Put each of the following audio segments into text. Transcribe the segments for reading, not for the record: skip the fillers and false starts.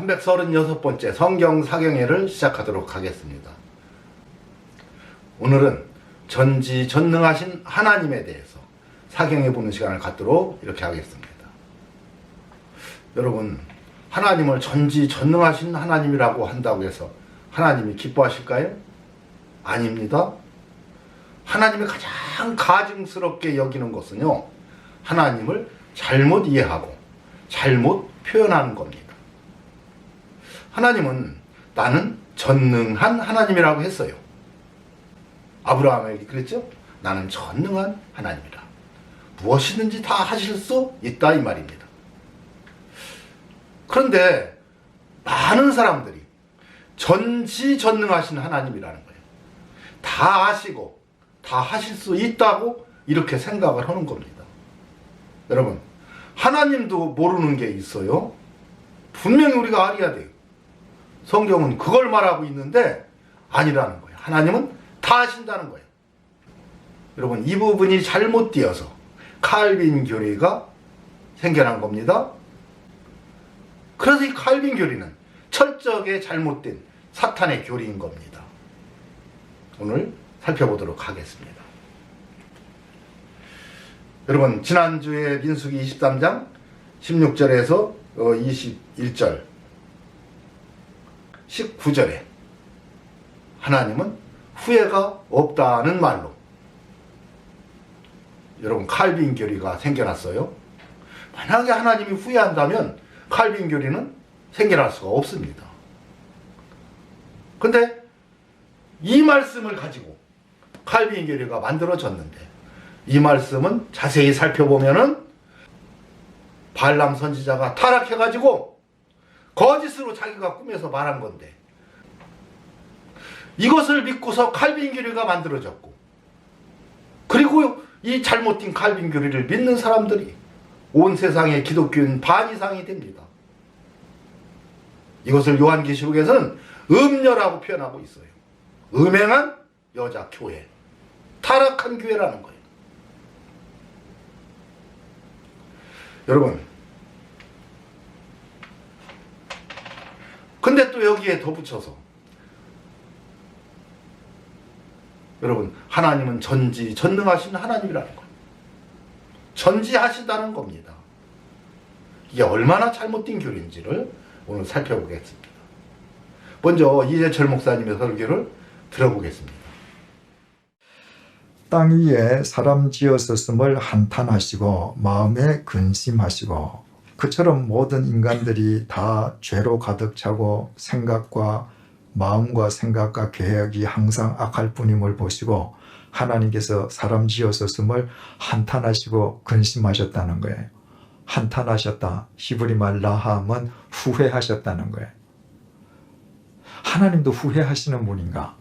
336번째 성경 사경회를 시작하도록 하겠습니다. 오늘은 전지전능하신 하나님에 대해서 사경해 보는 시간을 갖도록 이렇게 하겠습니다. 여러분, 하나님을 전지전능하신 하나님이라고 한다고 해서 하나님이 기뻐하실까요? 아닙니다. 하나님이 가장 가증스럽게 여기는 것은요, 하나님을 잘못 이해하고 잘못 표현하는 겁니다. 하나님은 나는 전능한 하나님이라고 했어요. 아브라함에게 그랬죠? 나는 전능한 하나님이라. 무엇이든지 다 하실 수 있다 이 말입니다. 그런데 많은 사람들이 전지전능하신 하나님이라는 거예요. 다 아시고 다 하실 수 있다고 이렇게 생각을 하는 겁니다. 여러분, 하나님도 모르는 게 있어요. 분명히 우리가 알아야 돼요. 성경은 그걸 말하고 있는데 아니라는 거예요. 하나님은 다 아신다는 거예요. 여러분, 이 부분이 잘못 되어서 칼빈 교리가 생겨난 겁니다. 그래서 이 칼빈 교리는 철저하게 잘못된 사탄의 교리인 겁니다. 오늘 살펴보도록 하겠습니다. 여러분, 지난주에 민수기 23장 16절에서 21절 19절에 하나님은 후회가 없다는 말로 여러분 칼빈 교리가 생겨났어요. 만약에 하나님이 후회한다면 칼빈 교리는 생겨날 수가 없습니다. 근데 이 말씀을 가지고 칼빈 교리가 만들어졌는데, 이 말씀은 자세히 살펴보면은 발람 선지자가 타락해가지고 거짓으로 자기가 꿈에서 말한 건데, 이것을 믿고서 칼빈 교리가 만들어졌고, 그리고 이 잘못된 칼빈 교리를 믿는 사람들이 온 세상의 기독교인 반 이상이 됩니다. 이것을 요한계시록에서는 음녀라고 표현하고 있어요. 음행한 여자 교회, 타락한 교회라는 거예요. 여러분, 근데 또 여기에 덧붙여서 여러분, 하나님은 전지전능하신 하나님이라는 거예요. 전지하시다는 겁니다. 이게 얼마나 잘못된 교리인지를 오늘 살펴보겠습니다. 먼저 이재철 목사님의 설교를 들어보겠습니다. 땅 위에 사람 지었었음을 한탄하시고 마음에 근심하시고, 그처럼 모든 인간들이 다 죄로 가득 차고 생각과 마음과 생각과 계획이 항상 악할 뿐임을 보시고 하나님께서 사람 지었었음을 한탄하시고 근심하셨다는 거예요. 한탄하셨다. 히브리 말 라함은 후회하셨다는 거예요. 하나님도 후회하시는 분인가?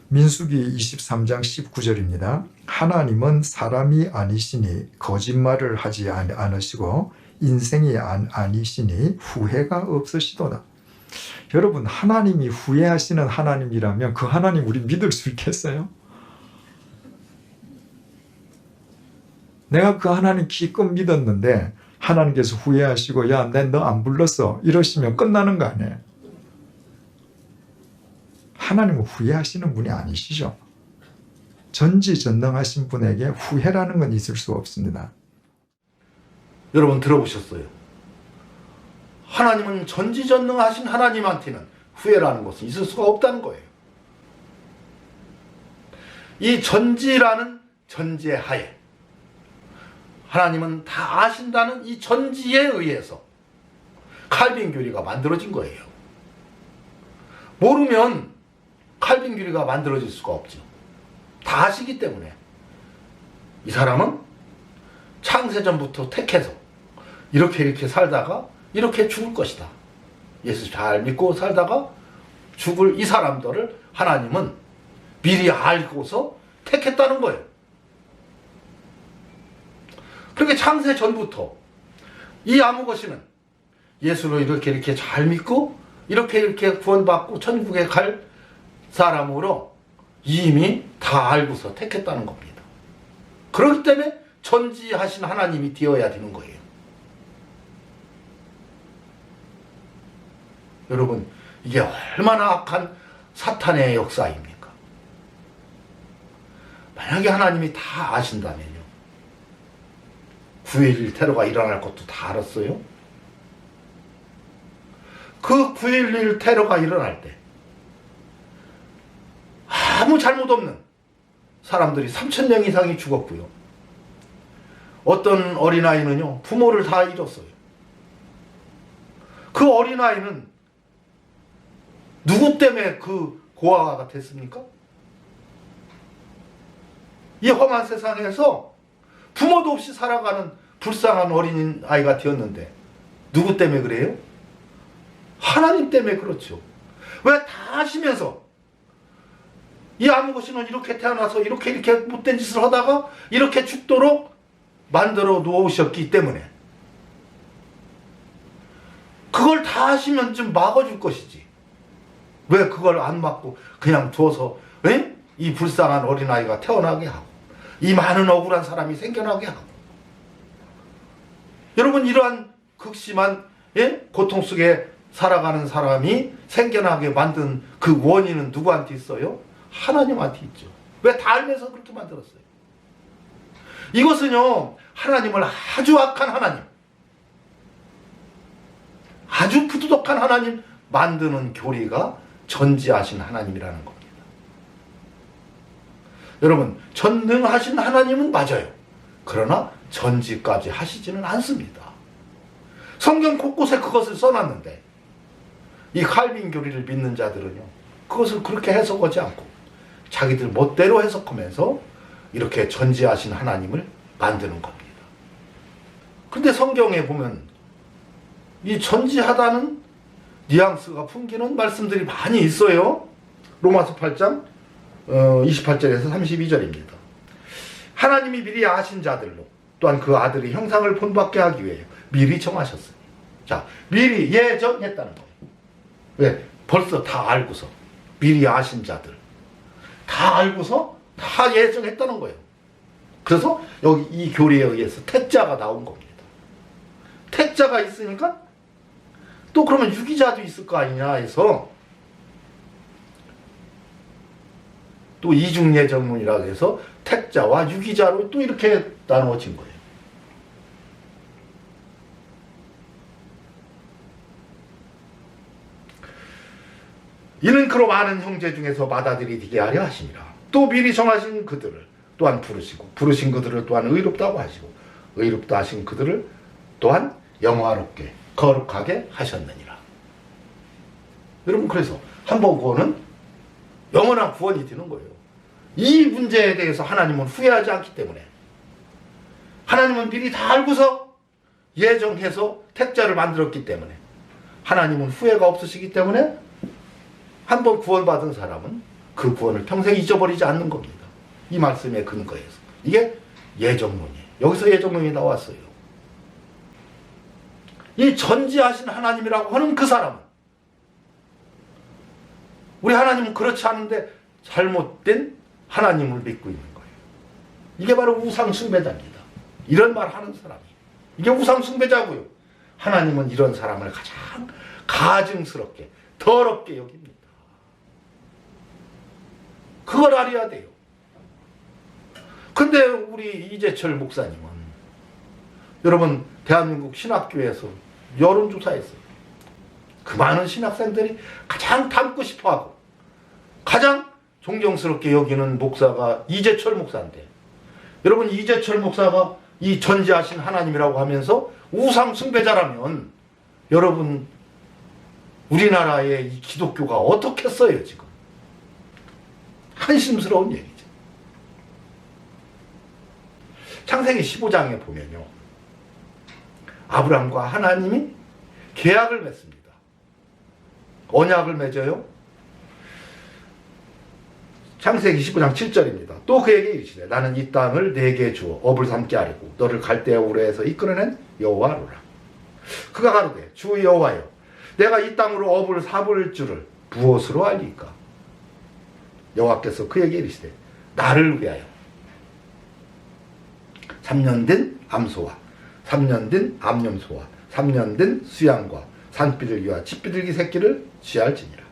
민수기 23장 19절입니다. 하나님은 사람이 아니시니 거짓말을 하지 않으시고 인생이 아니시니 후회가 없으시도다. 여러분, 하나님이 후회하시는 하나님이라면 그 하나님 우리 믿을 수 있겠어요? 내가 그 하나님 기껏 믿었는데 하나님께서 후회하시고 야, 내 너 안 불렀어 이러시면 끝나는 거 아니에요? 하나님은 후회하시는 분이 아니시죠. 전지전능하신 분에게 후회라는 건 있을 수 없습니다. 여러분, 들어보셨어요? 하나님은 전지전능하신 하나님한테는 후회라는 것은 있을 수가 없다는 거예요. 이 전지라는 전제 하에 하나님은 다 아신다는 이 전지에 의해서 칼빈 교리가 만들어진 거예요. 모르면 칼빈 교리가 만들어질 수가 없죠. 다 아시기 때문에. 이 사람은 창세전부터 택해서 이렇게 살다가 이렇게 죽을 것이다. 예수 잘 믿고 살다가 죽을 이 사람들을 하나님은 미리 알고서 택했다는 거예요. 그렇게 창세 전부터 이 아무것이는 예수를 이렇게 잘 믿고 이렇게 구원받고 천국에 갈 사람으로 이미 다 알고서 택했다는 겁니다. 그렇기 때문에 전지하신 하나님이 되어야 되는 거예요. 여러분, 이게 얼마나 악한 사탄의 역사입니까? 만약에 하나님이 다 아신다면요, 9.11 테러가 일어날 것도 다 알았어요? 그 9.11 테러가 일어날 때 아무 잘못 없는 사람들이 3,000명 이상이 죽었고요. 어떤 어린아이는요, 부모를 다 잃었어요. 그 어린아이는 누구 때문에 그 고아가 됐습니까? 이 험한 세상에서 부모도 없이 살아가는 불쌍한 어린아이가 되었는데 누구 때문에 그래요? 하나님 때문에 그렇죠. 왜 다 아시면서 이 아무것이는 이렇게 태어나서 이렇게 못된 짓을 하다가 이렇게 죽도록 만들어 놓으셨기 때문에 그걸 다 아시면 좀 막아줄 것이지. 왜 그걸 안 막고 그냥 두어서 이 불쌍한 어린아이가 태어나게 하고 이 많은 억울한 사람이 생겨나게 하고. 여러분, 이러한 극심한 고통 속에 살아가는 사람이 생겨나게 만든 그 원인은 누구한테 있어요? 하나님한테 있죠. 왜 다 알면서 그렇게 만들었어요? 이것은요, 하나님을 아주 악한 하나님, 아주 부도덕한 하나님 만드는 교리가 전지하신 하나님이라는 겁니다. 여러분, 전능하신 하나님은 맞아요. 그러나 전지까지 하시지는 않습니다. 성경 곳곳에 그것을 써놨는데 이 칼빈 교리를 믿는 자들은요, 그것을 그렇게 해석하지 않고 자기들 멋대로 해석하면서 이렇게 전지하신 하나님을 만드는 겁니다. 그런데 성경에 보면 이 전지하다는 뉘앙스가 풍기는 말씀들이 많이 있어요. 로마서 8장 28절에서 32절입니다. 하나님이 미리 아신 자들로 또한 그 아들의 형상을 본받게 하기 위해 미리 정하셨으니. 자, 미리 예정했다는 거예요. 왜? 벌써 다 알고서, 미리 아신 자들 다 알고서 다 예정했다는 거예요. 그래서 여기 이 교리에 의해서 택자가 나온 겁니다. 택자가 있으니까 또 그러면 유기자도 있을 거 아니냐 해서 또 이중예정론이라고 해서 택자와 유기자로 또 이렇게 나누어진 거예요. 이는 그로 많은 형제 중에서 맏아들이 하려 하심이라. 또 미리 정하신 그들을 또한 부르시고 부르신 그들을 또한 의롭다고 하시고 의롭다 하신 그들을 또한 영화롭게 거룩하게 하셨느니라. 여러분, 그래서 한 번 구원은 영원한 구원이 되는 거예요. 이 문제에 대해서 하나님은 후회하지 않기 때문에, 하나님은 미리 다 알고서 예정해서 택자를 만들었기 때문에, 하나님은 후회가 없으시기 때문에 한 번 구원받은 사람은 그 구원을 평생 잊어버리지 않는 겁니다. 이 말씀의 근거에서. 이게 예정론이에요. 여기서 예정론이 나왔어요. 이 전지하신 하나님이라고 하는 그 사람은, 우리 하나님은 그렇지 않은데 잘못된 하나님을 믿고 있는 거예요. 이게 바로 우상숭배자입니다. 이런 말 하는 사람이, 이게 우상숭배자고요. 하나님은 이런 사람을 가장 가증스럽게 더럽게 여깁니다. 그걸 알아야 돼요. 근데 우리 이재철 목사님은, 여러분, 대한민국 신학교에서 여론조사했어요. 그 많은 신학생들이 가장 닮고 싶어하고 가장 존경스럽게 여기는 목사가 이재철 목사인데, 여러분, 이재철 목사가 이 전지하신 하나님이라고 하면서 우상 숭배자라면, 여러분, 우리나라의 이 기독교가 어떻겠어요 지금? 한심스러운 얘기죠. 창세기 15장에 보면요, 아브람과 하나님이 계약을 맺습니다. 언약을 맺어요. 창세기 15장 7절입니다. 또 그에게 이르시되 나는 이 땅을 네게 주어 업을 삼게 하리고 너를 갈대아 우르에서 이끌어낸 여호와로라. 그가 가로되 주 여호와여, 내가 이 땅으로 업을 삼을 줄을 무엇으로 알리까? 여호와께서 그에게 이르시되 나를 위하여 3년 된 암소와 3년 된 암염소와 3년 된 수양과 산비둘기와 집비둘기 새끼를 취할지니라.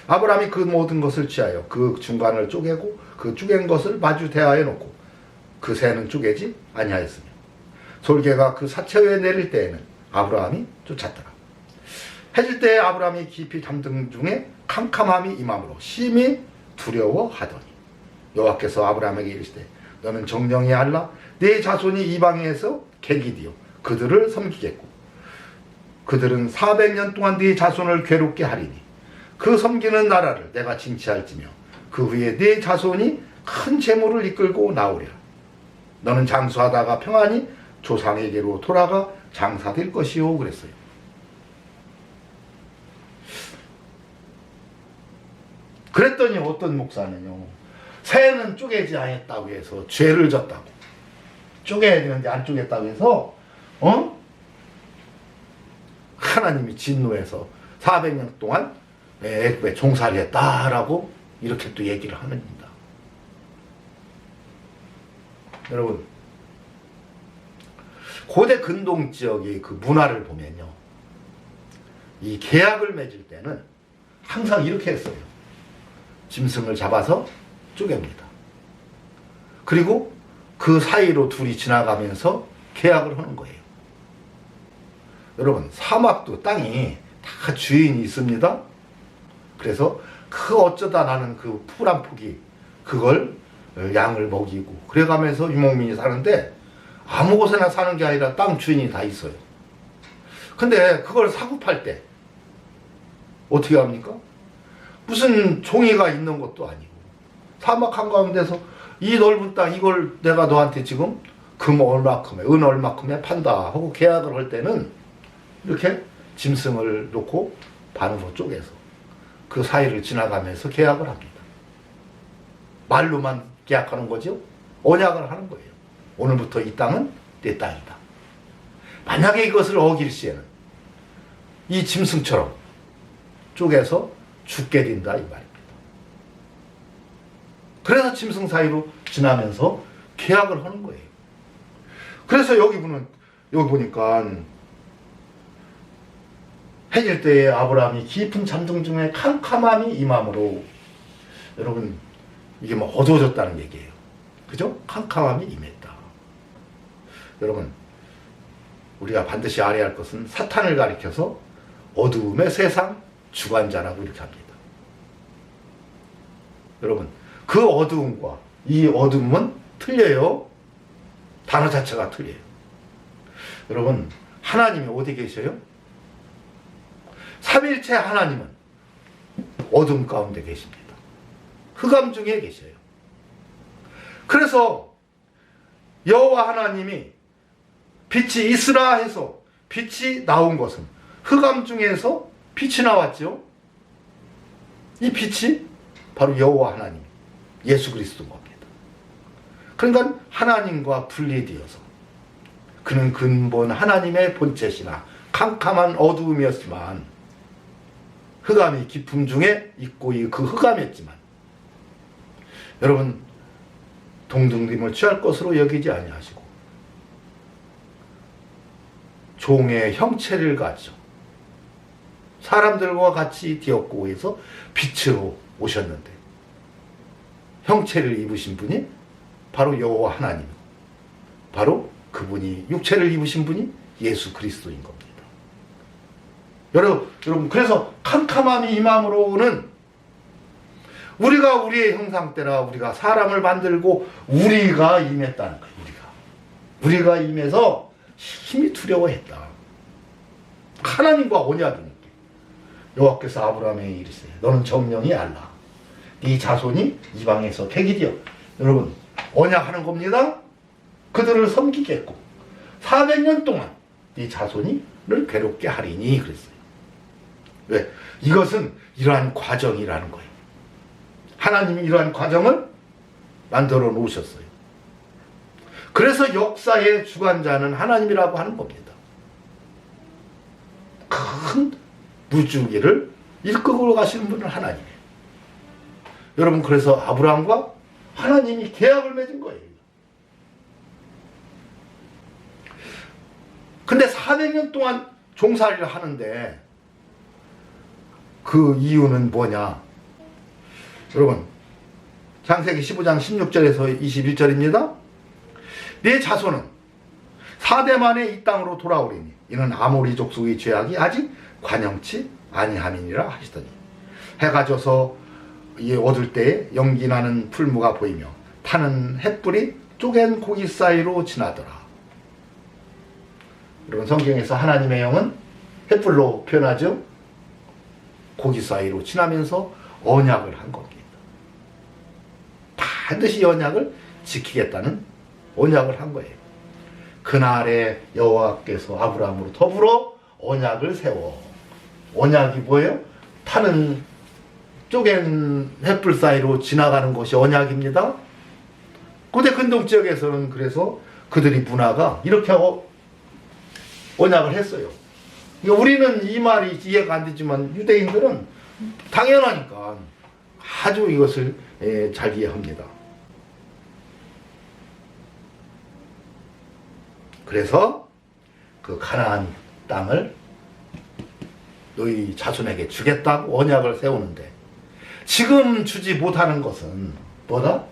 아브라함이 그 모든 것을 취하여 그 중간을 쪼개고 그 쪼갠 것을 마주 대하여 놓고 그 새는 쪼개지 아니하였으며 솔개가 그 사체에 내릴 때에는 아브라함이 쫓았더라. 해질 때에 아브라함이 깊이 잠든 중에 캄캄함이 임함으로 심히 두려워하더니 여호와께서 아브라함에게 이르시되 너는 정령이 알라 네 자손이 이방에서 객이디어 그들을 섬기겠고 그들은 400년 동안 네 자손을 괴롭게 하리니 그 섬기는 나라를 내가 징치할지며 그 후에 네 자손이 큰 재물을 이끌고 나오리라. 너는 장수하다가 평안히 조상에게로 돌아가 장사될 것이요 그랬어요. 그랬더니 어떤 목사는요, 새는 쪼개지 않았다고 해서 죄를 졌다고, 쪼개야 되는데 안 쪼갰다고 해서 하나님이 진노해서 400년 동안 애굽에 종살이 했다라고 이렇게 또 얘기를 합니다. 여러분, 고대 근동 지역의 그 문화를 보면요, 이 계약을 맺을 때는 항상 이렇게 했어요. 짐승을 잡아서 쪼갭니다. 그리고 그 사이로 둘이 지나가면서 계약을 하는 거예요. 여러분, 사막도 땅이 다 주인이 있습니다. 그래서 그 어쩌다 나는 그 풀 한 포기 그걸 양을 먹이고 그래가면서 유목민이 사는데 아무 곳에나 사는 게 아니라 땅 주인이 다 있어요. 근데 그걸 사고 팔 때 어떻게 합니까? 무슨 종이가 있는 것도 아니고 사막 한가운데서 이 넓은 땅 이걸 내가 너한테 지금 금 얼마큼에 은 얼마큼에 판다 하고 계약을 할 때는 이렇게 짐승을 놓고 반으로 쪼개서 그 사이를 지나가면서 계약을 합니다. 말로만 계약하는 거죠. 언약을 하는 거예요. 오늘부터 이 땅은 내 땅이다. 만약에 이것을 어길 시에는 이 짐승처럼 쪼개서 죽게 된다 이 말입니다. 그래서 짐승 사이로 지나면서 계약을 하는 거예요. 그래서 여기 보니까 해질 때에 아브라함이 깊은 잠든 중에 캄캄함이 임함으로, 여러분 이게 뭐 어두워졌다는 얘기예요. 그죠? 캄캄함이 임했다. 여러분, 우리가 반드시 알아야 할 것은 사탄을 가리켜서 어두움의 세상 주관자라고 이렇게 합니다. 여러분, 그 어두움과 이 어둠은 틀려요. 단어 자체가 틀려요. 여러분, 하나님이 어디 계셔요? 삼일체 하나님은 어둠 가운데 계십니다. 흑암 중에 계셔요. 그래서 여호와 하나님이 빛이 있으라 해서 빛이 나온 것은 흑암 중에서 빛이 나왔죠. 이 빛이 바로 여호와 하나님, 예수 그리스도인 겁니다. 그러니까 하나님과 분리되어서 그는 근본 하나님의 본체시나 캄캄한 어두움이었지만 흑암이 깊음 중에 있고 그 흑암이었지만 여러분 동등됨을 취할 것으로 여기지 아니하시고 종의 형체를 가지고 사람들과 같이 되었고 해서 빛으로 오셨는데 형체를 입으신 분이 바로 여호와 하나님, 바로 그분이 육체를 입으신 분이 예수 그리스도인 겁니다. 여러분 그래서 캄캄함이 임함으로는 우리가 우리의 형상대라 우리가 사람을 만들고 우리가 임했다는 거예요. 우리가 임해서 힘이 두려워했다. 하나님과 언약이니까. 여호와께서 아브라함에게 이르시되 너는 정령이 알라 네 자손이 이방에서 객이 되어, 여러분 언약하는 겁니다. 그들을 섬기겠고 400년 동안 네 자손이 를 괴롭게 하리니 그랬어요. 왜? 이것은 이러한 과정이라는 거예요. 하나님이 이러한 과정을 만들어 놓으셨어요. 그래서 역사의 주관자는 하나님이라고 하는 겁니다. 큰 무주기를 이끌고 가시는 분은 하나님이에요. 여러분, 그래서 아브라함과 하나님이 계약을 맺은 거예요. 근데 400년 동안 종살이를 하는데 그 이유는 뭐냐? 여러분, 창세기 15장 16절에서 21절입니다. 내 자손은 4대 만에 이 땅으로 돌아오리니 이는 아모리 족속의 죄악이 아직 관영치 아니함이니라 하시더니 해가 져서 얻을 때에 연기 나는 풀무가 보이며 타는 햇불이 쪼갠 고기 사이로 지나더라. 여러분, 성경에서 하나님의 영은 햇불로 표현하죠. 고기 사이로 지나면서 언약을 한 겁니다. 반드시 언약을 지키겠다는 언약을 한 거예요. 그날에 여호와께서 아브라함으로 더불어 언약을 세워. 언약이 뭐예요? 타는 쪼갠 햇불 사이로 지나가는 것이 언약입니다. 고대 근동 지역에서는 그래서 그들이 문화가 이렇게 언약을 했어요. 우리는 이 말이 이해가 안 되지만 유대인들은 당연하니까 아주 이것을 잘 이해합니다. 그래서 그 가나안 땅을 너희 자손에게 주겠다고 언약을 세우는데 지금 주지 못하는 것은 뭐다?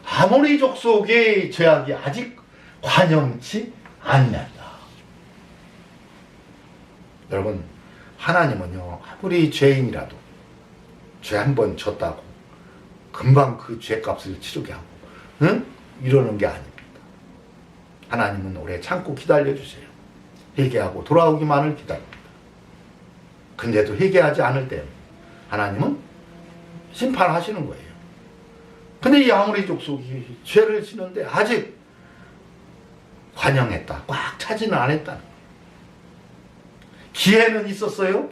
아모리 족속의 죄악이 아직 관영치 않는다. 여러분, 하나님은요, 아무리 죄인이라도 죄 한 번 졌다고 금방 그 죄값을 치르게 하고 이러는 게 아닙니다. 하나님은 오래 참고 기다려주세요. 회개하고 돌아오기만을 기다립니다. 근데도 회개하지 않을 때 하나님은 심판하시는 거예요. 근데 이 아모리 족속이 죄를 지는데 아직 관영했다, 꽉 차지는 않았다는 거예요. 기회는 있었어요.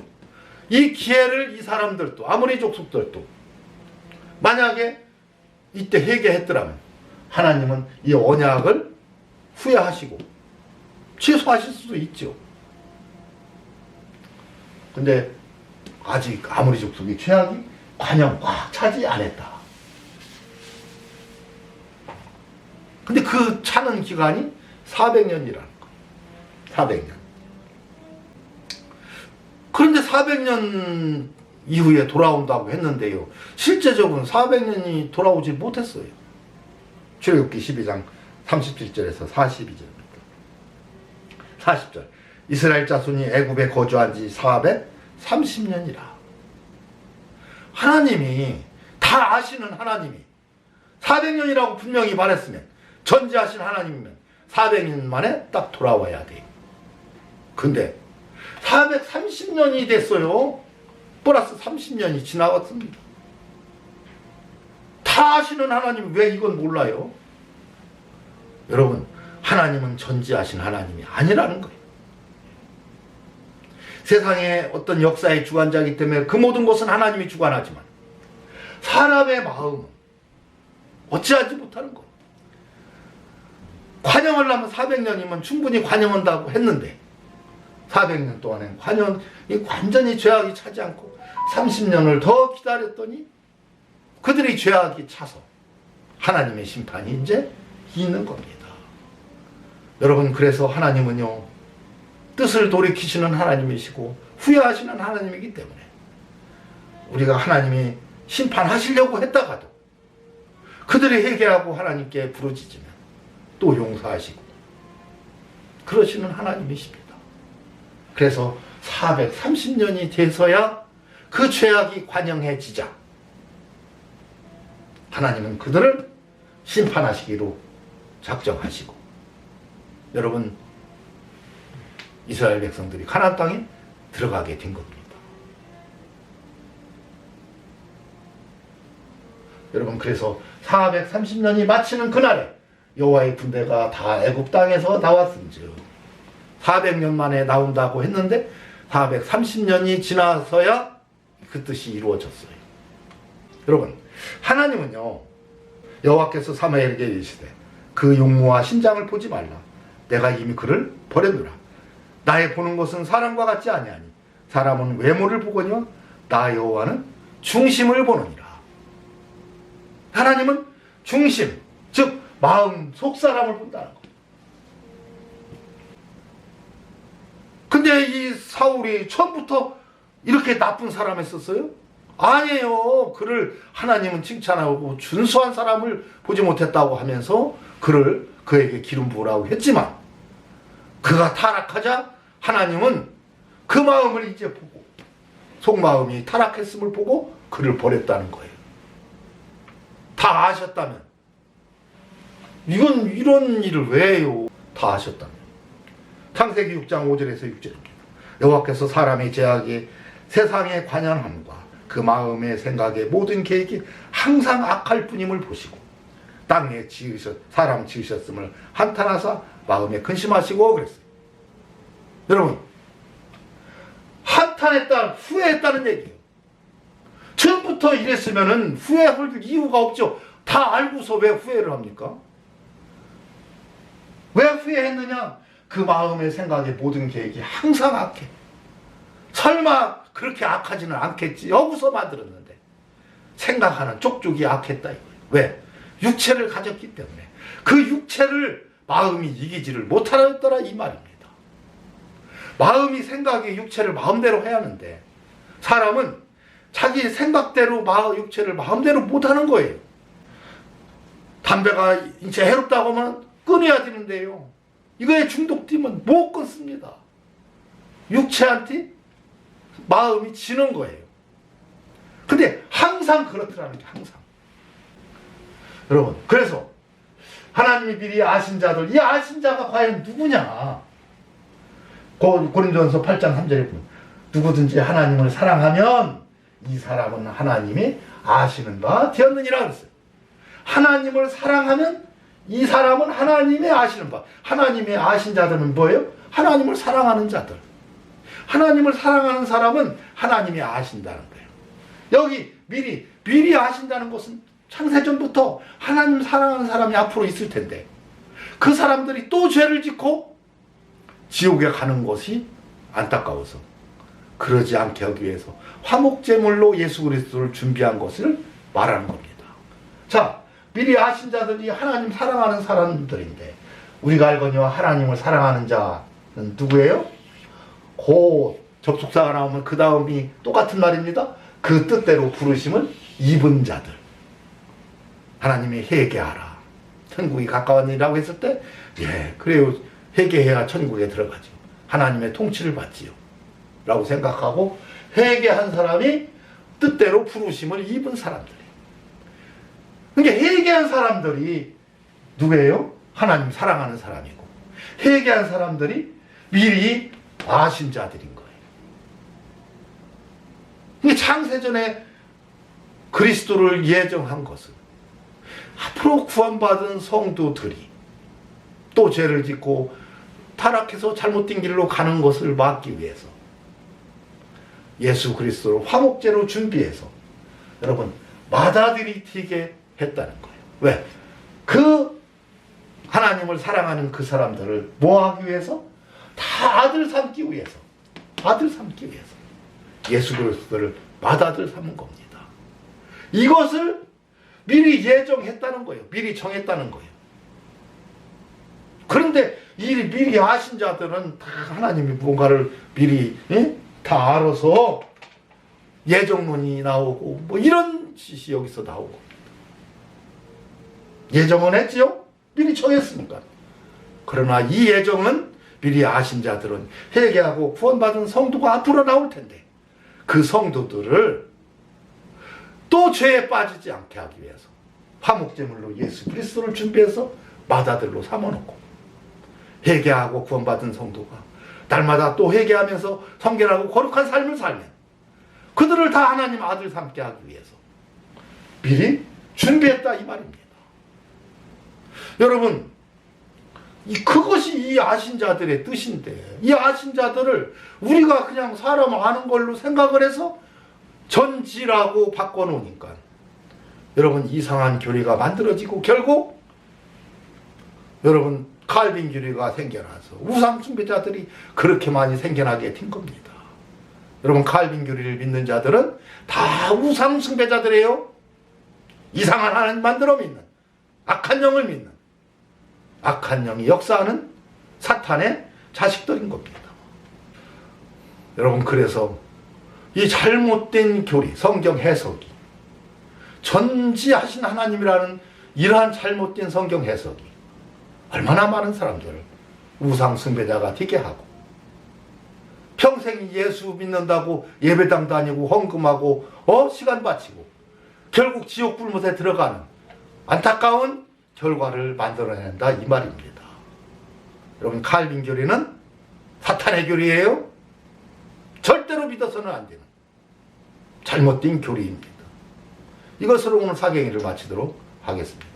이 기회를 이 사람들도, 아모리 족속들도 만약에 이때 회개했더라면 하나님은 이 언약을 후회하시고 취소하실 수도 있죠. 근데 아직 아모리 족속의 죄악이 관영 꽉 차지 않았다. 근데 그 차는 기간이 400년이라는 거예요. 400년. 그런데 400년 이후에 돌아온다고 했는데요. 실제적으로는 400년이 돌아오지 못했어요. 출애굽기 12장 37절에서 42절입니다. 40절. 이스라엘 자손이 애굽에 거주한 지 430년이라. 하나님이 다 아시는 하나님이 400년이라고 분명히 말했으면 전지하신 하나님이면 400년 만에 딱 돌아와야 돼요. 근데 430년이 됐어요. 플러스 30년이 지나갔습니다. 다 아시는 하나님이 왜 이건 몰라요? 여러분, 하나님은 전지하신 하나님이 아니라는 거예요. 세상의 어떤 역사의 주관자이기 때문에 그 모든 것은 하나님이 주관하지만 사람의 마음은 어찌하지 못하는 거예요. 관영을 하면 400년이면 충분히 관영한다고 했는데 400년 동안에 관영이 완전히 죄악이 차지 않고 30년을 더 기다렸더니 그들의 죄악이 차서 하나님의 심판이 이제 있는 겁니다. 여러분, 그래서 하나님은요, 뜻을 돌이키시는 하나님이시고 후회하시는 하나님이기 때문에 우리가 하나님이 심판하시려고 했다가도 그들이 회개하고 하나님께 부르짖으면 또 용서하시고 그러시는 하나님이십니다. 그래서 430년이 돼서야 그 죄악이 관영해지자 하나님은 그들을 심판하시기로 작정하시고, 여러분, 이스라엘 백성들이 가나안 땅에 들어가게 된 겁니다. 여러분, 그래서 430년이 마치는 그날에 여호와의 군대가 다 애굽 땅에서 나왔은즉 400년 만에 나온다고 했는데 430년이 지나서야 그 뜻이 이루어졌어요. 여러분, 하나님은요, 여호와께서 사무엘에게 이르시되 그 용모와 신장을 보지 말라. 내가 이미 그를 버렸노라. 나의 보는 것은 사람과 같지 아니하니 사람은 외모를 보거니와 나 여호와는 중심을 보느니라. 하나님은 중심, 즉 마음 속 사람을 본다는 거. 근데 이 사울이 처음부터 이렇게 나쁜 사람이었어요? 아니에요. 그를 하나님은 칭찬하고 준수한 사람을 보지 못했다고 하면서 그에게 기름 부으라고 했지만 그가 타락하자 하나님은 그 마음을 이제 보고 속마음이 타락했음을 보고 그를 버렸다는 거예요. 다 아셨다면 이런 일을 왜 해요? 다 아셨다면 창세기 6장 5절에서 6절입니다. 여호와께서 사람의 죄악에 세상의 관연함과 그 마음의 생각의 모든 계획이 항상 악할 뿐임을 보시고 땅에 사람 지으셨음을 한탄하사 마음에 근심하시고 그랬어요. 여러분, 한탄했다, 후회했다는 얘기예요. 처음부터 이랬으면 후회할 이유가 없죠. 다 알고서 왜 후회를 합니까? 왜 후회했느냐? 그 마음의 생각의 모든 계획이 항상 악해. 설마 그렇게 악하지는 않겠지. 여기서 만들었는데 생각하는 쪽쪽이 악했다 이거예요. 왜? 육체를 가졌기 때문에 그 육체를 마음이 이기지를 못하였더라 이 말입니다. 마음이 생각이 육체를 마음대로 해야 하는데 사람은 자기 생각대로 육체를 마음대로 못하는 거예요. 담배가 이제 해롭다고 하면 끊어야 되는데요. 이거에 중독되면 못 끊습니다. 육체한테 마음이 지는 거예요. 근데 항상 그렇더라는 게 항상. 여러분, 그래서 하나님이 미리 아신 자들, 이 아신 자가 과연 누구냐? 고린도전서 8장 3절에 보면 누구든지 하나님을 사랑하면 이 사람은 하나님이 아시는 바 되었느니라 그랬어요. 하나님을 사랑하면 이 사람은 하나님의 아시는 바. 하나님의 아신 자들은 뭐예요? 하나님을 사랑하는 자들. 하나님을 사랑하는 사람은 하나님이 아신다는 거예요. 여기 미리 아신다는 것은 창세전부터 하나님 사랑하는 사람이 앞으로 있을 텐데 그 사람들이 또 죄를 짓고 지옥에 가는 것이 안타까워서 그러지 않게 하기 위해서 화목제물로 예수 그리스도를 준비한 것을 말하는 겁니다. 자, 미리 아신 자들이 하나님 사랑하는 사람들인데 우리가 알거니와 하나님을 사랑하는 자는 누구예요? 접속사가 나오면 그 다음이 똑같은 말입니다. 그 뜻대로 부르심을 입은 자들. 하나님이 회개하라. 천국이 가까웠니라고 했을 때 그래요. 회개해야 천국에 들어가죠. 하나님의 통치를 받지요. 라고 생각하고 회개한 사람이 뜻대로 부르심을 입은 사람들이에요. 그러니까 회개한 사람들이 누구예요? 하나님 사랑하는 사람이고 회개한 사람들이 미리 아신 자들인 거예요. 그러니까 창세전에 그리스도를 예정한 것은 앞으로 구원받은 성도들이 또 죄를 짓고 타락해서 잘못된 길로 가는 것을 막기 위해서 예수 그리스도를 화목제로 준비해서 여러분 맞아들이게 했다는 거예요. 왜? 그 하나님을 사랑하는 그 사람들을 뭐하기 위해서? 다 아들 삼기 위해서 예수 그리스도를 맏아들 삼은 겁니다. 이것을 미리 예정했다는 거예요. 미리 정했다는 거예요. 그런데 이 미리 아신 자들은 다 하나님이 뭔가를 미리 다 알아서 예정론이 나오고 뭐 이런 짓이 여기서 나오고 예정은 했지요? 미리 정했으니까. 그러나 이 예정은 미리 아신 자들은 회개하고 구원받은 성도가 앞으로 나올 텐데 그 성도들을 또 죄에 빠지지 않게 하기 위해서 화목제물로 예수 그리스도를 준비해서 맏아들로 삼아놓고 회개하고 구원받은 성도가 날마다 또 회개하면서 성결하고 거룩한 삶을 살면 그들을 다 하나님 아들 삼게 하기 위해서 미리 준비했다 이 말입니다. 여러분, 그것이 이 아신 자들의 뜻인데 이 아신 자들을 우리가 그냥 사람 아는 걸로 생각을 해서 전지라고 바꿔놓으니까 여러분 이상한 교리가 만들어지고 결국 여러분 칼빈 교리가 생겨나서 우상 숭배자들이 그렇게 많이 생겨나게 된 겁니다. 여러분 칼빈 교리를 믿는 자들은 다 우상 숭배자들이에요. 이상한 하나님 만들어 믿는 악한 영을 믿는 악한 영이 역사하는 사탄의 자식들인 겁니다. 여러분 그래서 이 잘못된 교리, 성경 해석이, 전지하신 하나님이라는 이러한 잘못된 성경 해석이 얼마나 많은 사람들을 우상 숭배자가 되게 하고, 평생 예수 믿는다고 예배당 다니고 헌금하고 시간 바치고 결국 지옥 불못에 들어가는 안타까운 결과를 만들어낸다, 이 말입니다. 여러분, 칼빈 교리는 사탄의 교리예요. 절대로 믿어서는 안 되는 잘못된 교리입니다. 이것으로 오늘 사경일을 마치도록 하겠습니다.